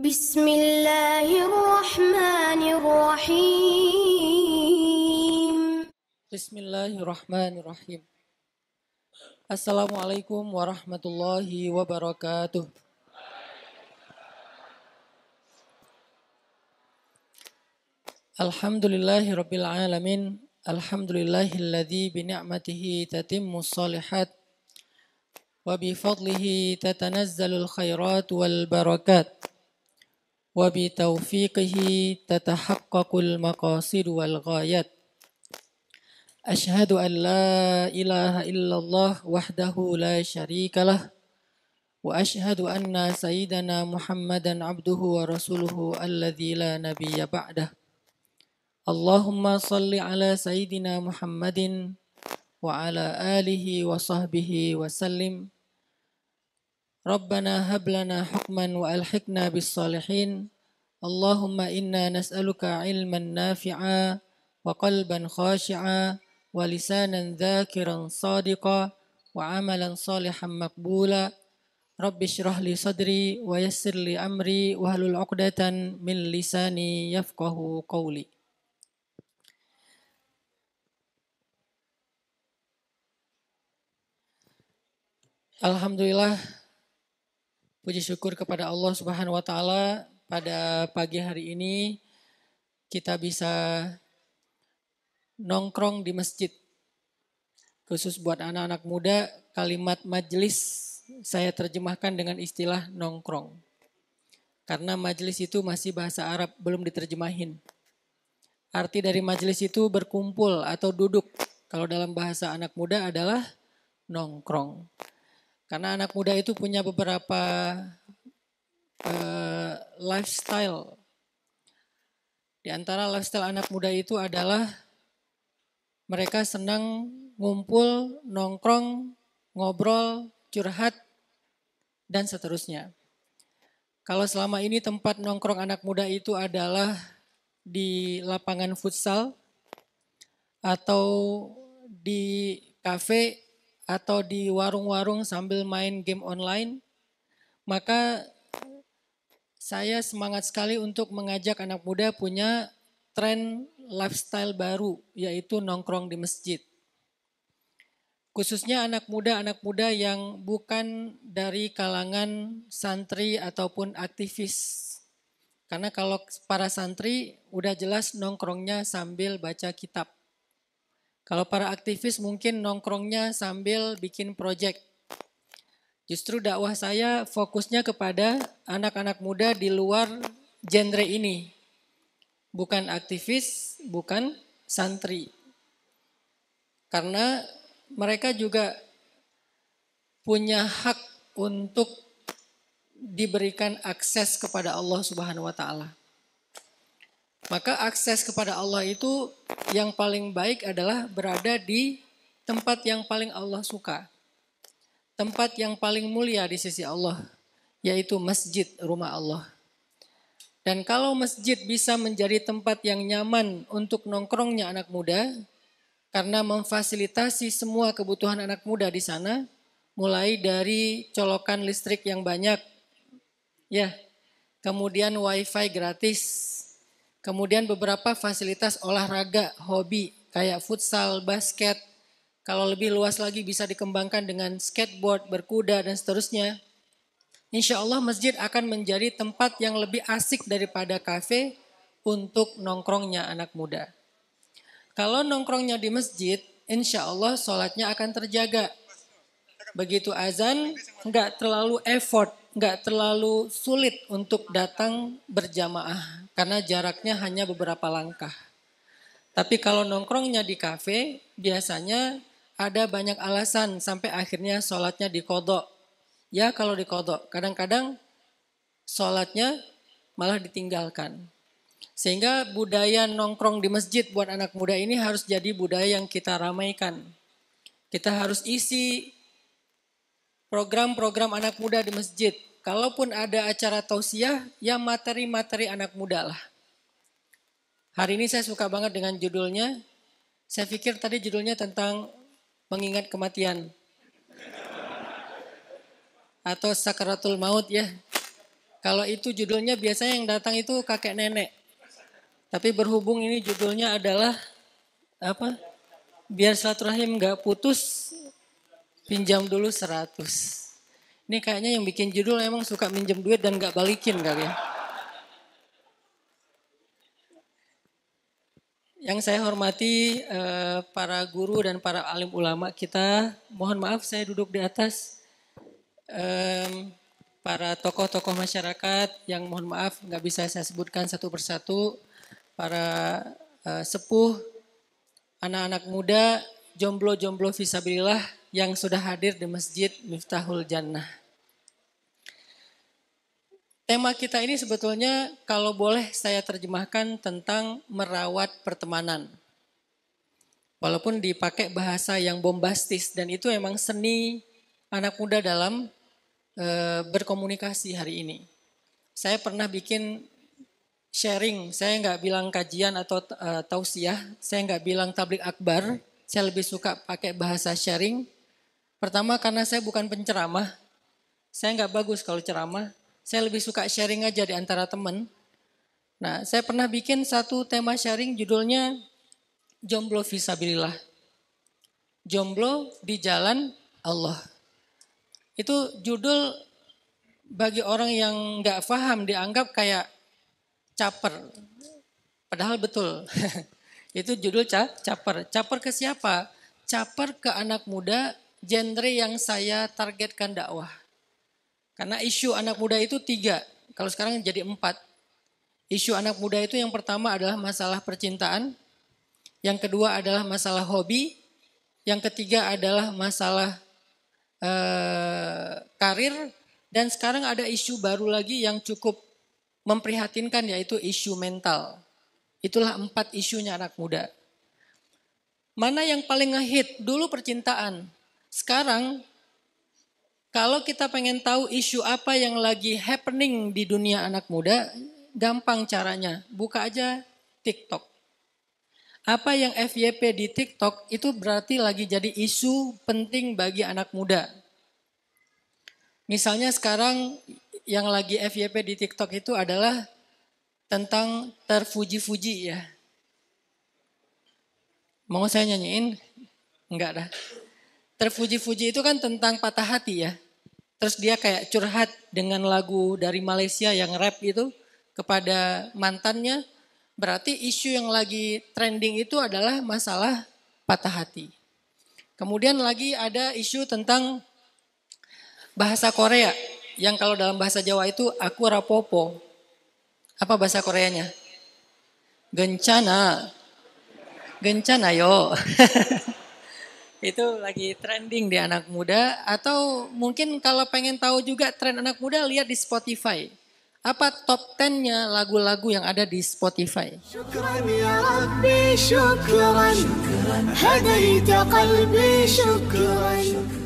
Bismillahirrahmanirrahim. Bismillahirrahmanirrahim. Assalamualaikum warahmatullahi wabarakatuh. Alhamdulillahi rabbil alamin. Alhamdulillahilladzi bini'matihi tatimmus shalihat wa bifadlihi tatanazzalul khairat wal barakat wa bitaufiqihi tatahaqqaqul maqasid wal ghayat. Ashhadu an la ilaha illallah wahdahu la syarikalah wa ashhadu anna sayyidana Muhammadan abduhu wa rasuluhu alladzi la nabiyya ba'dah. Allahumma salli ala sayyidina Muhammadin wa ala alihi wa sahbihi wa sallim. Rabbana hab lana hukman wa alhiqna bis salihin. Allahumma inna nas'aluka ilman nafi'a wa qalban khashi'a wa lisanan dhakiran sadiqa wa amalan salihan maqbula. Rabbi syrah li sadri wa yassir li amri wa hlul 'uqdatan min lisani yafqahu qawli. Alhamdulillah, puji syukur kepada Allah Subhanahu wa taala, pada pagi hari ini kita bisa nongkrong di masjid. Khusus buat anak-anak muda, kalimat majelis saya terjemahkan dengan istilah nongkrong. Karena majelis itu masih bahasa Arab, belum diterjemahin. Arti dari majelis itu berkumpul atau duduk. Kalau dalam bahasa anak muda adalah nongkrong. Karena anak muda itu punya beberapa lifestyle. Di antara lifestyle anak muda itu adalah mereka senang ngumpul, nongkrong, ngobrol, curhat, dan seterusnya. Kalau selama ini tempat nongkrong anak muda itu adalah di lapangan futsal, atau di kafe, atau di warung-warung sambil main game online, maka saya semangat sekali untuk mengajak anak muda punya tren lifestyle baru, yaitu nongkrong di masjid. Khususnya anak muda yang bukan dari kalangan santri ataupun aktivis. Karena kalau para santri udah jelas nongkrongnya sambil baca kitab. Kalau para aktivis mungkin nongkrongnya sambil bikin proyek. Justru dakwah saya fokusnya kepada anak-anak muda di luar genre ini. Bukan aktivis, bukan santri. Karena mereka juga punya hak untuk diberikan akses kepada Allah Subhanahu wa taala. Maka akses kepada Allah itu yang paling baik adalah berada di tempat yang paling Allah suka. Tempat yang paling mulia di sisi Allah, yaitu masjid, rumah Allah. Dan kalau masjid bisa menjadi tempat yang nyaman untuk nongkrongnya anak muda, karena memfasilitasi semua kebutuhan anak muda di sana, mulai dari colokan listrik yang banyak, ya, kemudian wifi gratis, kemudian beberapa fasilitas olahraga, hobi, kayak futsal, basket. Kalau lebih luas lagi bisa dikembangkan dengan skateboard, berkuda, dan seterusnya. Insya Allah masjid akan menjadi tempat yang lebih asik daripada kafe untuk nongkrongnya anak muda. Kalau nongkrongnya di masjid, insya Allah sholatnya akan terjaga. Begitu azan, nggak terlalu effort, nggak terlalu sulit untuk datang berjamaah. Karena jaraknya hanya beberapa langkah. Tapi kalau nongkrongnya di kafe, biasanya ada banyak alasan sampai akhirnya sholatnya dikodok. Ya kalau dikodok, kadang-kadang sholatnya malah ditinggalkan. Sehingga budaya nongkrong di masjid buat anak muda ini harus jadi budaya yang kita ramaikan. Kita harus isi program-program anak muda di masjid. Kalaupun ada acara tausiah, ya materi-materi anak muda lah. Hari ini saya suka banget dengan judulnya. Saya pikir tadi judulnya tentang mengingat kematian. Atau sakaratul maut ya. Kalau itu judulnya biasanya yang datang itu kakek nenek. Tapi berhubung ini judulnya adalah apa? Biar silaturahim gak putus, pinjam dulu 100. Ini kayaknya yang bikin judul emang suka minjem duit dan gak balikin kali ya. Yang saya hormati para guru dan para alim ulama kita, mohon maaf saya duduk di atas. Para tokoh-tokoh masyarakat yang mohon maaf nggak bisa saya sebutkan satu persatu. Para sepuh, anak-anak muda, jomblo-jomblo fisabilillah yang sudah hadir di Masjid Miftahul Jannah. Tema kita ini sebetulnya kalau boleh saya terjemahkan tentang merawat pertemanan. Walaupun dipakai bahasa yang bombastis dan itu emang seni anak muda dalam berkomunikasi hari ini. Saya pernah bikin sharing, saya nggak bilang kajian atau tausiah, saya nggak bilang tablik akbar, saya lebih suka pakai bahasa sharing. Pertama karena saya bukan penceramah, saya nggak bagus kalau ceramah. Saya lebih suka sharing aja di antara teman. Nah, saya pernah bikin satu tema sharing judulnya Jomblo Fisabilillah. Jomblo di jalan Allah. Itu judul bagi orang yang gak paham dianggap kayak caper. Padahal betul. Itu judul caper. Caper ke siapa? Caper ke anak muda, genre yang saya targetkan dakwah. Karena isu anak muda itu 3, kalau sekarang jadi 4. Isu anak muda itu yang pertama adalah masalah percintaan, yang kedua adalah masalah hobi, yang ketiga adalah masalah karir, dan sekarang ada isu baru lagi yang cukup memprihatinkan yaitu isu mental. Itulah 4 isunya anak muda. Mana yang paling ngehit? Dulu percintaan, sekarang kalau kita pengen tahu isu apa yang lagi happening di dunia anak muda, gampang caranya. Buka aja TikTok. Apa yang FYP di TikTok itu berarti lagi jadi isu penting bagi anak muda. Misalnya sekarang yang lagi FYP di TikTok itu adalah tentang terpuji-puji ya. Mau saya nyanyiin? Enggak dah. Terpuji-puji itu kan tentang patah hati ya. Terus dia kayak curhat dengan lagu dari Malaysia yang rap itu kepada mantannya. Berarti isu yang lagi trending itu adalah masalah patah hati. Kemudian lagi ada isu tentang bahasa Korea. Yang kalau dalam bahasa Jawa itu aku rapopo. Apa bahasa Koreanya? Gencana. Gencana yo. Itu lagi trending di anak muda. Atau mungkin kalau pengen tahu juga tren anak muda, lihat di Spotify. Apa top 10-nya lagu-lagu yang ada di Spotify? Syukran ya Rabbi, syukran. Hadaita qalbi, syukran.